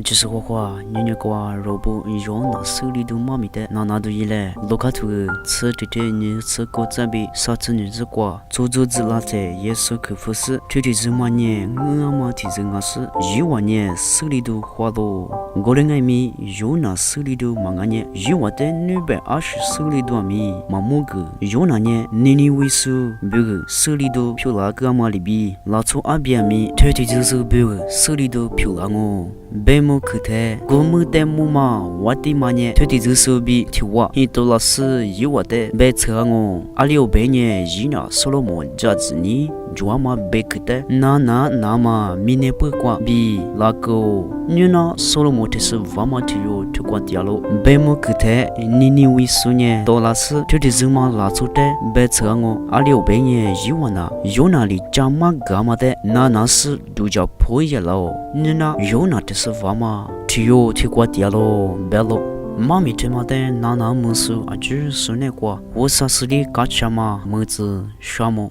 就是话你瓜萝卜用那手里头妈咪的那都一嘞，罗卡图吃你吃过这边啥子日子瓜，做子拉在也是可不是，这日嘛呢，我嘛提着我是一万年手里头花多，我的爱米用那手里头嘛呢，一万的220手里头米嘛么个，用那呢你为数别个手里头票那个嘛里边，拉出阿边米，就是别个手里头票那我。白木可太，古木的木嘛，我的妈呢，就是比提瓦，一多老师一瓦的白车我，阿里有白年一那所罗门家子呢，主嘛白可太，那嘛，明年不管比那个，你那所罗门的是瓦嘛提有提管掉了，白木可太，你为数呢，多老师就是嘛拉出的白车我，阿里有白年一瓦那，有那里加嘛干嘛的，那是都叫破业了，你那有那的。是娃嘛，提过掉了，白了。妈咪他妈的拿木数啊，就是那个，我啥事的干什么？么子什么？